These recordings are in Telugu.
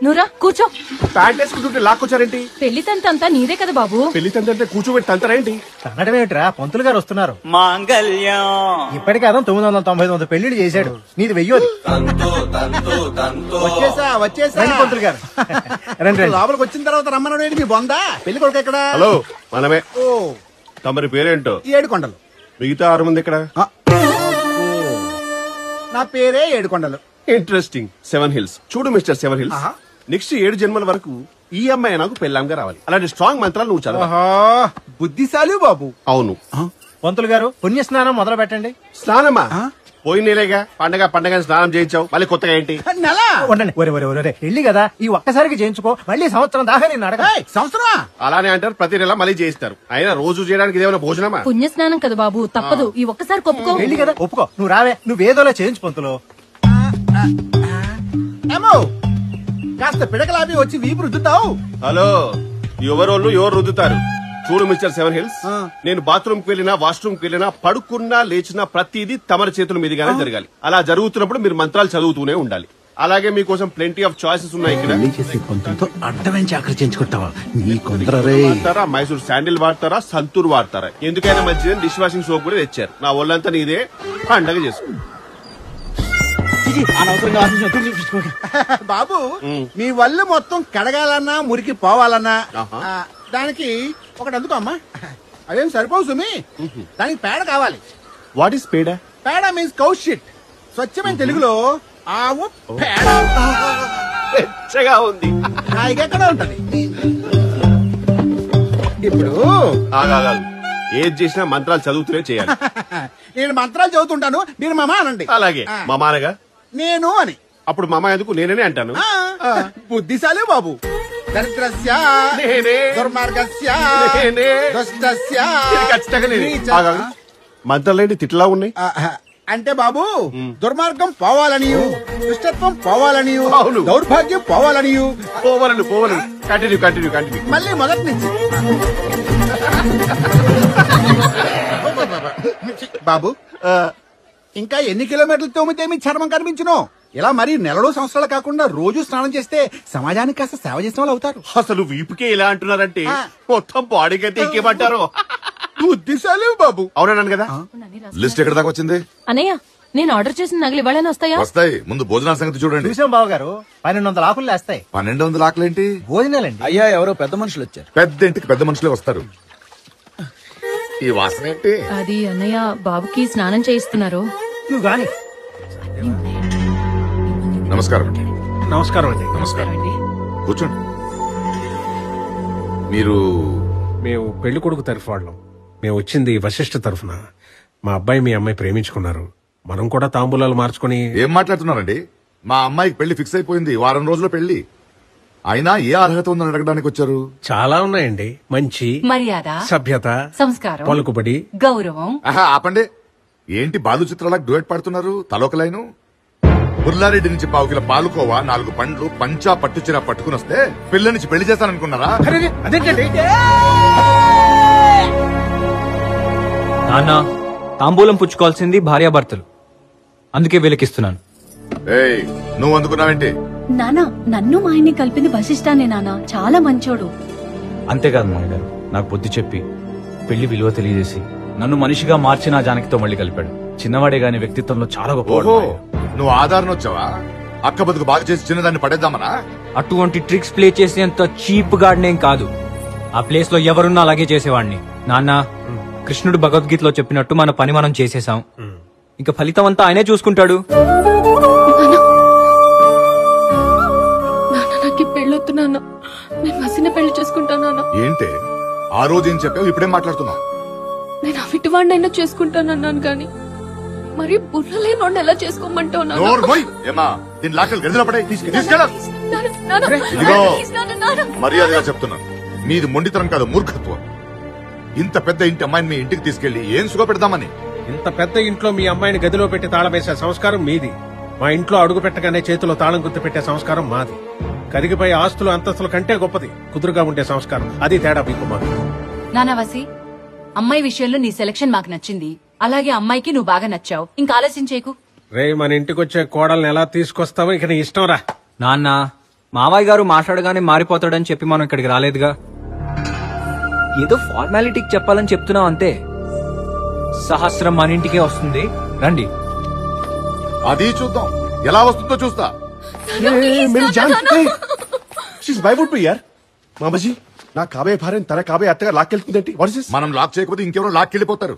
నువ్వురా కూర్చో. ప్యాంట్ వేసుకుంటుంటే లాక్కొచ్చారేంటి? పెళ్లి తంతంతా నీదే కదా బాబు. పెళ్లి తంతంటే కూర్చోబెట్టి తంతరేంటి? తనడమేమిట్రా, పంతులు గారు వస్తున్నారు. మాంగళ్యం ఇప్పటికే అదం 999 పెళ్లిళ్ళు చేశాడు, నీది వెయ్యోది. వచ్చేసా పంతులు గారు రండి. లోపలికి వచ్చిన తర్వాత రమ్మన్నాడు. మీ బొందా పెళ్లి కొడుకు ఎక్కడ? హలో, మనమే. ఓ, తమరి పేరేంటో? 7 కొండలు. మిగతా 6 మంది ఇక్కడ. నా పేరే 7 కొండలు. ఇంట్రెస్టింగ్. 7 హిల్స్. చూడు మిస్టర్ 7 హిల్స్, నెక్స్ట్ 7 జన్మల వరకు ఈ అమ్మాయి నాకు పెళ్ళాంగా రావాలి. అలాంటి స్ట్రాంగ్ మంత్రాలు నువ్వు చదవ. బుద్ధిశాలి బాబు. అవును. పంతులు గారు పుణ్య స్నానం మొదలు పెట్టండి. స్నానమా? పోయినేలేగా పండగ స్నానం చేయించావు, మళ్ళీ కొత్తగా ఏంటి? నెల ఉండండి. ఒరే పెళ్లి కదా, ఈ ఒక్కసారికి చేయించుకో, మళ్ళీ సంవత్సరం దాకా నేను అడగ. సంవత్సరమా? అలానే అంటారు, ప్రతి నెల మళ్ళీ చేయిస్తారు. అయినా రోజు చేయడానికి ఇదేమైనా భోజనమా? పుణ్యస్నానం కదా బాబు, తప్పదు. ఈ ఒక్కసారి కొప్పుకో. పెళ్లి కదా, ఒప్పుకో. నువ్వు రావే, నువ్వేదోలా చేయించు పంతులు. ఏమో కాస్త పిడకలాపి వచ్చి వీపు రుద్దుతావు. హలో, ఎవరు రుద్దుతారు? చూడు మిస్టర్ 7 హిల్స్, నేను బాత్రూమ్ కి వెళ్ళినా, వాష్రూమ్ కి వెళ్ళినా, పడుకున్నా లేచినా ప్రతిదీ తమరి చేతుల మీదుగానే జరగాలి. అలా జరుగుతున్నప్పుడు మీరు మంత్రాలు చదువుతూనే ఉండాలి. అలాగే మీకోసం ప్లెంటీ ఆఫ్ చాయిసెస్ ఉన్నాయి ఇక్కడ. అడ్డమైన చాకరీ చేయించుకుంటావా? వాడతారా, మైసూర్ శాండిల్ వాడతారా, సంతూర్ వాడతారా? ఎందుకైనా మంచిదని డిష్ వాషింగ్ సోప్ కూడా తెచ్చారు. నా ఒళ్ళంతా నీదే, పండగ చేసుకో. బాబు, మీ వల్లు మొత్తం కడగాలన్నా, మురికి పోవాలన్నా దానికి ఒకటి అందుకో అమ్మా. అదేం సరిపోవు సుమి, దానికి పేడ కావాలి. వాట్ ఈస్ పేడ? పేడ మీన్స్ కౌ షిట్. స్వచ్ఛమైన తెలుగులో ఆవు పేడ. పెచ్చగా ఉంది. ఎక్కడ ఉంటది ఇప్పుడు? ఏది చేసినా మంత్రాలు చదువుతూనే చేయాలి. నేను మంత్రాలు చదువుతుంటాను, మీరు మమా అనండి. అలాగే. మమానగా నేను అని. అప్పుడు మమ ఎందుకు, నేనే అంటాను. బుద్ధిశాలి బాబు. దరిద్రస్య దుర్మార్గస్య దుష్టస్య. ఖచ్చితంగా నేనే. మంత్రాలేంటి తిట్లా ఉన్నాయి? అంటే బాబు, దుర్మార్గం పోవాలని, దుష్టత్వం పోవాలని, దౌర్భాగ్యం పోవాలని. పోవాలని. కంటిన్యూ. మళ్ళీ మొదటి నుంచి. బాబు, ఇంకా ఎన్ని కిలోమీటర్లు తోమితే మీ చర్మం కనిపించును? ఇలా మరి నెలలో సంవత్సరాలు కాకుండా రోజు స్నానం చేస్తే సమాజానికి కాస్త సేవ చేసిన వాళ్ళు అవుతారు. అసలు వీపుకే ఇలా అంటున్నారంటే మొత్తం బాడీకి అయితే ఇంకేమంటారు? బుద్ధిశాలి బాబు. అవునన్నాను కదా. లిస్ట్ ఎక్కడ దాకా వచ్చింది? అన్నయ్య, నేను ఆర్డర్ చేసిన నగలు ఇవ్వాలని వస్తాయా? వస్తాయి. ముందు భోజనాల సంగతి చూడండి. చూసాం బాబు గారు, 1200 ఆకులు వేస్తాయి. 1200 ఆకులేంటి? భోజనాలండి. అయ్యా, ఎవరో పెద్ద మనుషులు వచ్చారు. పెద్ద ఇంటికి పెద్ద మనుషులే వస్తారు. ఈ వాసన ఏంటి? అది అన్నయ్య బాబుకి స్నానం చేయిస్తున్నారు. నువ్వు గాని. నమస్కారం అండి. నమస్కారం. కూర్చోండి. మీరు? మేము పెళ్లి కొడుకు తరఫు వాళ్ళం. మేము వచ్చింది వశిష్ఠ తరఫున. మా అబ్బాయి మీ అమ్మాయి ప్రేమించుకున్నారు. మనం కూడా తాంబూలాలు మార్చుకుని. ఏం మాట్లాడుతున్నారండి? మా అమ్మాయికి పెళ్లి ఫిక్స్ అయిపోయింది. వారం రోజుల్లో పెళ్లి. అయినా ఏ అర్హత ఉందని అడగడానికి వచ్చారు? చాలా ఉన్నాయండి. మంచి మర్యాద, సభ్యత, సంస్కారం, పలుకుబడి, గౌరవం. ఆపండి. ఏంటి బాలు చిత్రాలకు డ్యూయట్ పాడుతున్నారు? తలొక లైను. బుర్లారెడ్డి నుంచి పావుకిల పాలుకోవా, 4 పండ్లు, పంచా పట్టుచీర పట్టుకుని వస్తే పిల్ల నుంచి పెళ్లి చేస్తాననుకున్నారా? అదేంటండి? నాన్న, తాంబూలం పుచ్చుకోవాల్సింది భార్యాభర్తలు, అందుకే వీళ్ళకిస్తున్నాను. ఏయ్, నువ్వు అందుకున్నావేంటి? నానా, నన్ను మా ఆయన్ని కలిపింది వశిష్ఠానే నానా. చాలా మంచోడు. అంతేకాదు మాయ గారు, నాకు బుద్ధి చెప్పి పెళ్లి విలువ తెలియజేసి నన్ను మనిషిగా మార్చి నా జానకితో మళ్ళీ కలిపాడు. చిన్నవాడే గాని వ్యక్తిత్వంలో చాలా గొప్ప. నువ్వు ఆధారణ వచ్చావా? అక్క బతుకు బాగా చేసి చిన్నదాన్ని పడేద్దామనా? అటువంటి ట్రిక్స్ ప్లే చేసేంత చీప్ గాడినేం కాదు. ఆ ప్లేస్ లో ఎవరున్నా అలాగే చేసేవాడిని. నాన్న, కృష్ణుడు భగవద్గీతలో చెప్పినట్టు మన పని మనం చేసేసాం. ఇంకా ఫలితం అంతా ఆయనే చూసుకుంటాడు. పెళ్ళొద్దు నాన్న, నేను వసిన పెళ్లి చేసుకుంటానా. ఏంటి ఆ రోజు ఏం చెప్పావు, ఇప్పుడేం మాట్లాడుతున్నావు? నేను అవిటివాడినైనా చేసుకుంటానన్నాను గాని మరి బుర్రలేనోడిని ఎలా చేసుకోమంటావు నాన్న? ఏమా, దీని లాకలు గదిలో పడే తీసుకెళ్ళ. మర్యాదగా చెప్తున్నాను, మీది మొండితనం కాదు, మూర్ఖత్వం. ఇంత పెద్ద ఇంటి అమ్మాయిని మీ ఇంటికి తీసుకెళ్లి ఏం సుఖ పెడదామని? ఇంత పెద్ద ఇంట్లో మీ అమ్మాయిని గదిలో పెట్టి తాళం వేసే సంస్కారం మీది. మా ఇంట్లో అడుగు పెట్టగానే చేతిలో తాళం గుర్తు పెట్టే సంస్కారం మాది. కరిగిపోయే ఆస్తులు అంతస్తుల కంటే గొప్పది కుదురుగా ఉండే సంస్కారం. అది తేడా మీకు మాకు. నానవసి, అమ్మాయి విషయంలో నీ సెలక్షన్ మాకు నచ్చింది. అలాగే అమ్మాయికి నువ్వు బాగా నచ్చావు. ఇంకా ఆలస్యం చేయకు. రే, మన ఇంటికి వచ్చే కోడల్ని ఎలా తీసుకొస్తావో ఇక నీ ఇష్టం రా. నాన్న, మావయ్య గారు మాట్లాడగానే మారిపోతాడని చెప్పి మనం ఇక్కడికి రాలేదుగా. ఏదో ఫార్మాలిటీకి చెప్పాలని చెప్తున్నాం అంతే. సహస్రం మన ఇంటికే వస్తుంది, రండి. అది చూద్దాం, ఎలా వస్తుందో చూస్తా. मेरी जान she's my would be यार. మామజీ నా కాబోయే భార్యను తన కాబోయే అత్తగా లాక్కెళ్తుందేంటి? What is this? మనం లాక్ చేయకపోతే ఇంకెవరో లాక్కెళ్ళిపోతారు.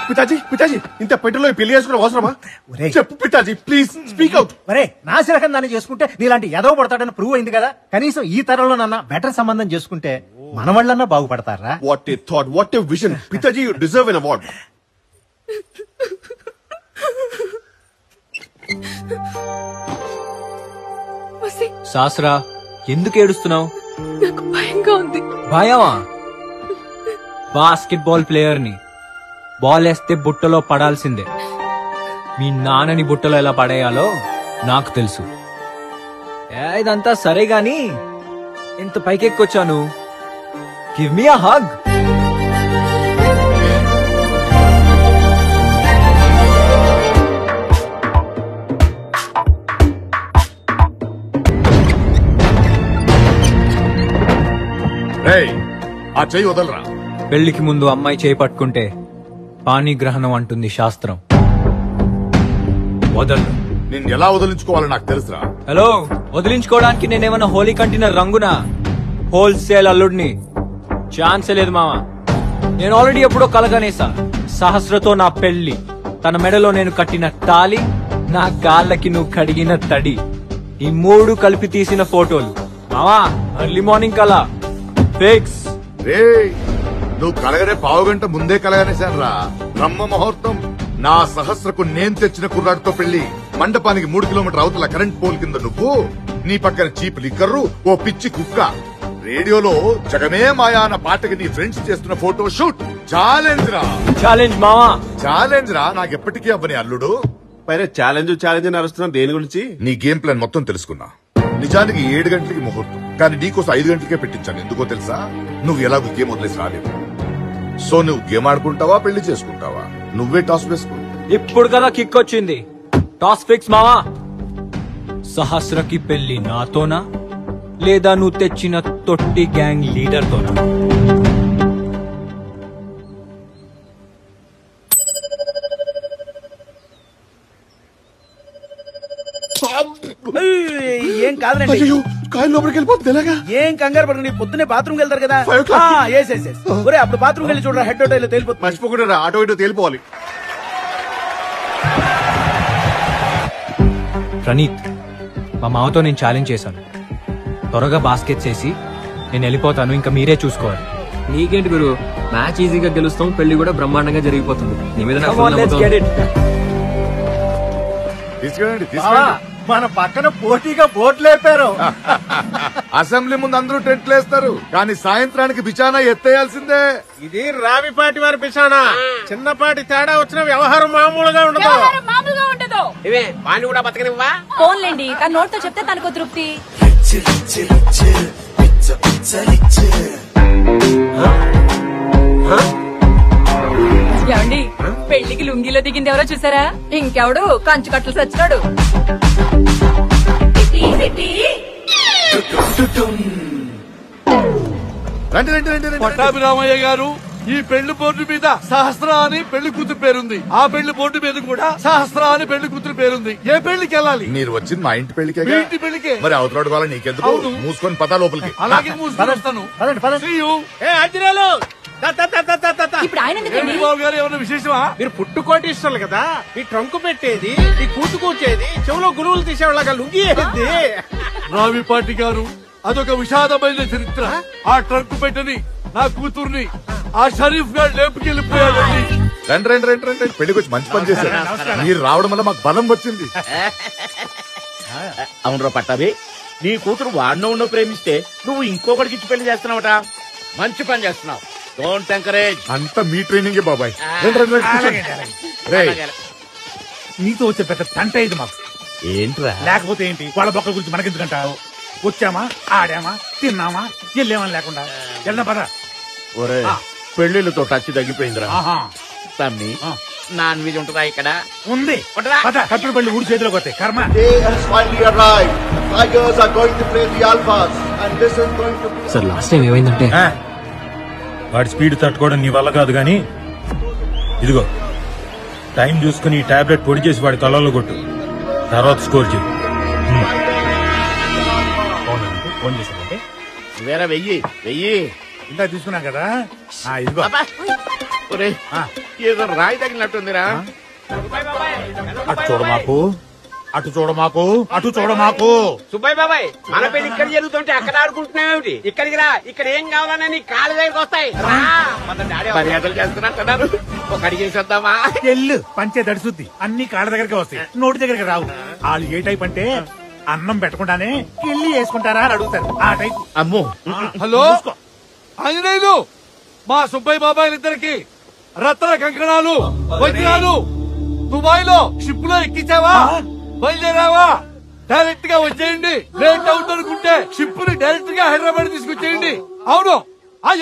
పితాజీ పితాజీ ఇంత పెట్టులో పెళ్లి చేసుకునే అవసరమా? ఒరేయ్. చెప్పు పితాజీ ప్లీజ్ స్పీక్ అవుట్. మరే నాసిరకం దాన్ని చేసుకుంటే నీలాంటి ఎదవ పడతాడని ప్రూవ్ అయింది కదా. కనీసం ఈ తరంలో నన్న బెటర్ సంబంధం చేసుకుంటే మన వాళ్ళన్నా బాగుపడతారా? What a thought, what a vision. పితాజీ you deserve an award. Sahasra, ఎందుకు ఏడుస్తున్నావు? నాకు భయంగా ఉంది. భయమా? బాస్కెట్ ప్లేయర్ ని బాల్ వేస్తే బుట్టలో పడాల్సిందే. మీ నాన్నని బుట్టలో ఎలా పడేయాలో నాకు తెలుసు. ఇదంతా సరే గాని ఇంత పైకెక్కొచ్చాను. Give me a hug. ఆ చెయ్యి వదలరా. పెళ్లికి ముందు అమ్మాయి చేయి పట్టుకుంటే పాణిగ్రహణం అంటుంది శాస్త్రం. వదలు. నిన్ను ఎలా వదిలించుకోవాలో నాకు తెలుసురా. హలో, వదిలించుకోవడానికి నేనేమన్నా హోలీ కంటిన రంగునా? హోల్సేల్ అల్లుడిని. ఛాన్సే లేదు మామ. నేను ఆల్రెడీ ఎప్పుడో కలగనేసా. సహస్రతో నా పెళ్లి, తన మెడలో నేను కట్టిన తాళి, నా కాళ్ళకి నువ్వు కడిగిన తడి, ఈ మూడు కలిపి తీసిన ఫోటోలు. మామా ఎర్లీ మార్నింగ్ కలా ఫిక్స్. రే, నువ్వు కలగనే పావుగంట ముందే కలగనేశాను రా. బ్రహ్మ ముహూర్తం. నా సహస్రకు నేను తెచ్చిన కుర్రాడితో పెళ్లి. మండపానికి 3 కిలోమీటర్ అవతల కరెంట్ పోల్ కింద నువ్వు, నీ పక్కన చీప్ లిక్కర్రు, ఓ పిచ్చి కుక్క. రేడియోలో జగమే మాయా అన్న పాటకి నీ ఫ్రెండ్స్ చేస్తున్న ఫోటో షూట్. ఛాలెంజ్ రా. ఛాలెంజ్ మామా, ఛాలెంజ్ రా. నాకెప్పటికీ అవ్వని అల్లుడు. పైన ఛాలెంజ్ ఛాలెంజ్ అని అరుస్తున్నాం దేని గురించి? నీ గేమ్ ప్లాన్ మొత్తం తెలుసుకున్నా. నిజానికి 7 గంటలకి ముహూర్తం, కానీ నీకోసం 5 గంటలకే పెట్టించాను. ఎందుకో తెలుసా? నువ్వు ఎలాగో గేమ్ వదిలేసి రాలేదు. సో నువ్వు గేమ్ ఆడుకుంటావా, పెళ్లి చేసుకుంటావా? నువ్వే టాస్ వేసుకో. ఇప్పుడు కదా కిక్ వచ్చింది. టాస్ ఫిక్స్ మావా. సహస్రకి పెళ్లి నాతోనా లేదా నువ్వు తెచ్చిన తొట్టి గ్యాంగ్ లీడర్ తోనా? ఏం కాదులండి. కాయలు లోపలికి వెళ్ళిపోతుంది ఎలాగా? ఏం కంగారు పడకండి, పొద్దునే బాత్రూమ్ వెళ్తారు కదా. 5 o'clock. ఒరే అప్పుడు బాత్రూమ్ వెళ్ళి చూడరా, హెడ్ హోటల్ తేలిపోతుంది. మర్చిపోకుండా ఆటో ఇటో తేలిపోవాలి. ప్రణీత్, మా మామతో నేను ఛాలెంజ్ చేశాను. త్వరగా బాస్కెట్ చేసి నేను వెళ్ళిపోతాను, ఇంకా మీరే చూసుకోవాలి. నీకేంటి గురు, మ్యాచ్ ఈజీగా గెలుస్తాం, పెళ్లి కూడా బ్రహ్మాండంగా జరిగిపోతుంది. నీ మీద నాకు Come on, full let's నమ్మకం. get it. తీసుకెళ్ళండి, బావా, తీసుకెళ్ళండి. మన పక్కన పోటీగా బోట్లు లేపారు. అసెంబ్లీ ముందు అందరూ టెంట్లు వేస్తారు, కానీ సాయంత్రానికి బిచానా ఎత్తేయాల్సిందే. ఇది రావిపాటి వారి పిసానా. చిన్నపాటి తేడా వచ్చిన వ్యవహారం మామూలుగా ఉండదు. మామూలుగా ఉండదు. ఇవే వాణ్ణి కూడా బతకనివ్వా? ఫోన్లేండి, తన నోటితో చెప్తే తనకు తృప్తి. ఏమండి, పెళ్లికి లుంగిలో దిగింది ఎవరో చూసారా? ఇంకెవడు కంచు కట్టలు సచ్చినాడు. రండి రండి రండి రండి. పట్టాభిరామయ్య గారు, ఈ పెళ్లి బోర్డు మీద సహస్ర అని పెళ్లి కూతురు పేరుంది. ఆ పెళ్లి బోర్డు మీద కూడా సహస్ర అని పెళ్లి కూతురు పేరుంది. ఏ పెళ్లికి వెళ్ళాలి? మీరు వచ్చింది మా ఇంటి పెళ్లికే. మీ ఇంటి పెళ్లికే. మరి అవతరాడు వాళ్ళ నీకెందుకు? అవును. మూసుకొని పదా లోపలికి. అలాగే మూసుకొని వస్తాను. పదండి పదండి. See you. ఏ అజ్జిరాలు, ఇప్పుడు ఆయన ఎందుకండి? ఏంటి బాబు గారు, ఏమైనా విశేషమా? మీరు పుట్టుకోటిస్తారు కదా, ఈ ట్రంకు పెట్టేది, ఈ కూర్చేది, చెవులో గురువులు తీసేవాళ్ళగా లుంగి వేసేది. రావిపాటి గారు, అదొక విషాదమైన చరిత్ర. ఆ ట్రంక్ పెట్టని నా కూతుర్ని ఆ షరీఫ్ గారు లేపుకెళ్ళిపోయాడండి. రండి రండి రండి రండి. పెళ్లికి వచ్చి మంచి పని చేశారు. మీరు రావడం వల్ల మాకు బలం వచ్చింది. అవునరా పట్టాభి, నీ కూతురు వాడినో ఉన్నో ప్రేమిస్తే నువ్వు ఇంకొకటికి ఇచ్చి పెళ్లి చేస్తున్నావట. మంచి పని చేస్తున్నావు. Don't encourage. అంతా మీ ట్రైనింగే బాబాయ్. రండి రండి రండి, కూర్చోండి. రేయ్, నీతో వచ్చే పెద్ద తంట ఇది మాకు. ఏంట్రా? లేకపోతే ఏంటి, వాళ్ళ బొక్కల గురించి మనకెందుకంటావు? వచ్చామా, ఆడామా, తిన్నామా, వెళ్ళామని లేకుండా వెళ్దాం పద. ఒరే, పెళ్లిళ్ళతో టచ్ తగ్గిపోయిందిరా ఆహా. తమ్మి. నాన్ వెజ్ ఉంటుందా ఇక్కడ? ఉంది. కట్టుడు పళ్ళు ఊడి చేతిలోకి వస్తాయి కర్మ. సార్ లాస్ట్ టైం ఏమైందంటే వాడి స్పీడ్ తట్టుకోవడం నీ వల్ల కాదు గాని ఇదిగో టైం చూసుకుని ఈ టాబ్లెట్ పొడి చేసి వాడి కళ్ళలో కొట్టు, తర్వాత స్కోర్ చేయి. ఫోన్ చేశానంటే వేరే వెయ్యి ఇంత తీసుకున్నాం కదా. ఇదిగో ఏదో రాయి తగిలినట్టుందిరా. అటు చూడమాకు. సుబ్బయ్య బాబాయ్, మన పెళ్లి ఇక్కడ జరుగుతుంటే అక్కడ ఆడుకుంటున్నావేమిటి? ఇక్కడికి రా, ఇక్కడ ఏం కావాలన్నా నీ కాళ్ళ దగ్గరికి వస్తాయి. మర్యాదలు చేస్తున్నట్టున్నారు, ఒక అడిగేసేద్దామా? ఎల్లు పంచే దడిసుద్ది, అన్ని కాళ్ళ దగ్గరికి వస్తాయి, నోటి దగ్గరికి రావు. వాళ్ళు ఏ టైప్ అంటే అన్నం పెట్టకుండానే కిళ్ళి వేసుకుంటారా అని అడుగుతారు. ఆ టైప్. అమ్మో. హలో ఆంజనేయులు, మా సుబ్బయ్య బాబాయిలిద్దరికి రత్న కంకణాలు వజ్రాలు దుబాయ్ లో షిప్ లో ఎక్కించావా? బయలుదేరావా? డైరెక్ట్ గా వచ్చేయండి. లేట్ అవుతుందనుకుంటే షిప్ ని డైరెక్ట్ గా హైదరాబాద్ తీసుకొచ్చేయండి. అవును.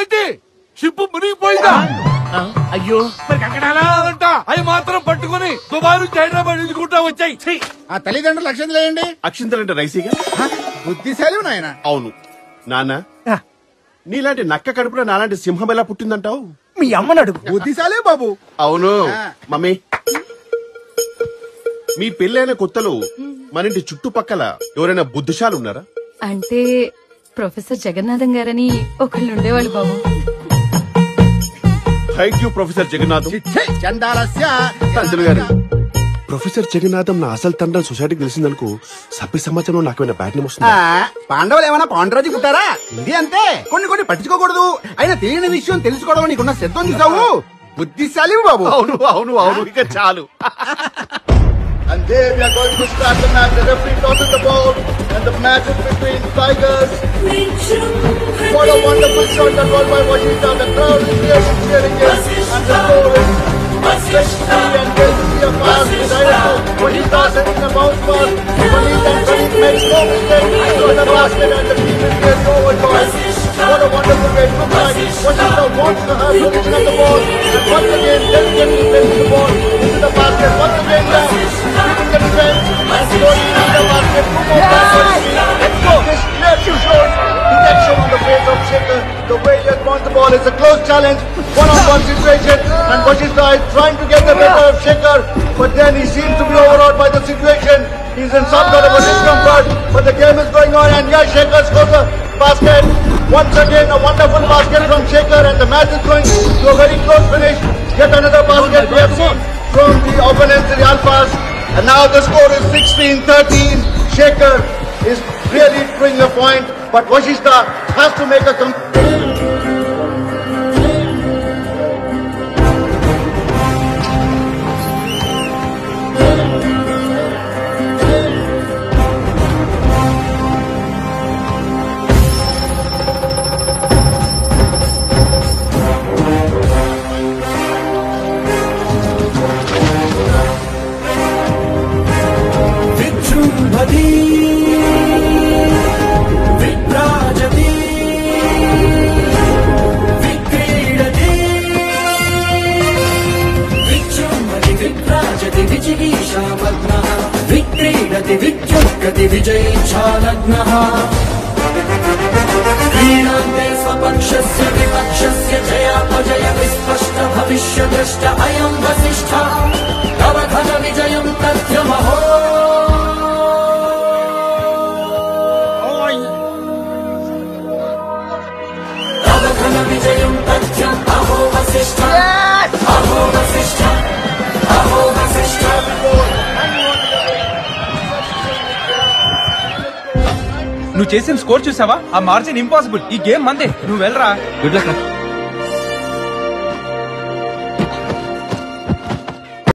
ఏంటి షిప్ మునిగిపోయిందా? అయ్యో, మరి కంకణాలంట అవి మాత్రం పట్టుకుని దుబాయ్ నుంచి హైదరాబాద్ ఎదుర్కొంటా వచ్చాయి. ఆ తల్లిదండ్రులు అక్షంతలు వేయండి. అక్షింతలంటే రైసీగా బుద్ధిశాలి నాయన. అవును నాన్న, నీలాంటి నక్క కడుపులో నాలాంటి సింహం ఎలా పుట్టిందంటావు? మీ అమ్మని అడుగు. బుద్ధిశాలే బాబు. అవును మమ్మీ. మీ పెళ్ళైన కొత్తలో మన ఇంటి చుట్టుపక్కల ఎవరైనా బుద్ధిశాలు ఉన్నారా? అంటే ప్రొఫెసర్ జగన్నాథం గారని ఒకళ్ళు ఉండేవాళ్ళు బాబు. Thank you professor Jagannatham. Pantulu గారు, ప్రొఫెసర్ జగన్నాథం నా అసలు తండ్రి సొసైటీకి తెలిసిందనుకో, సభ్య సమాజంలో నాకేమైనా బ్యాడ్ నేమ్ వస్తుందా? పాండవులు ఏమైనా పాండరాజు పుట్టారా? ఇది అంతే, కొన్ని పట్టించుకోకూడదు. అయినా తెలియని విషయం తెలుసుకోవడం నీకున్న శ్రద్ధ చూసావు. బుద్ధిశాలి బాబు. అవును ఇక చాలు. And there we are going to start the match. The referee tosses the ball, and the match is between Tigers. What a wonderful shot that was by Washington. The crowd is really cheering it, and the score is 6-3. And there to see a pass decided to Washington sending a bounce pass. Praneeth and Praneeth makes no mistake. Throw the basket, and the team is really overjoyed. What a wonderful way to look like. Washington wants to have possession of the ball, and once again delicately placing the ball into the basket. Once again now. The defense and scoring in the basket. Two more passes. Let's go. This clearly shows detection on the face of Shekhar. The way he has won the ball is a close challenge. One-on-one situation, and Washington is trying to get the better of Shekhar, but then he seems to be overawed by the situation. He's in some sort of a discomfort, but the game is going on, and yeah, Shekhar scores a basket. Once again, a wonderful basket from Shekhar, and the match is going to a very close finish. Yet another basket we have seen from the opponents, the Alphas. And now the score is 16-13. Shekhar is really bringing a point, but Washishta has to make a क्रीडान्ते स्वपक्षस्य विपक्षस्य जयापजय विस्पष्ट भविष्यद्रष्ट अयं वसिष्ठः तव घन विजयं तथ्यमहो तव घन विजयं तथ्यम् अहो वसिष्ठ अहो वसिष्ठ अहो वसिष्ठ నువ్వు చేసిన స్కోర్ చూసావా? ఆ మార్జిన్ ఇంపాసిబుల్. ఈ గేమ్ మందే. నువ్వు వెళ్ళరా. Good luck.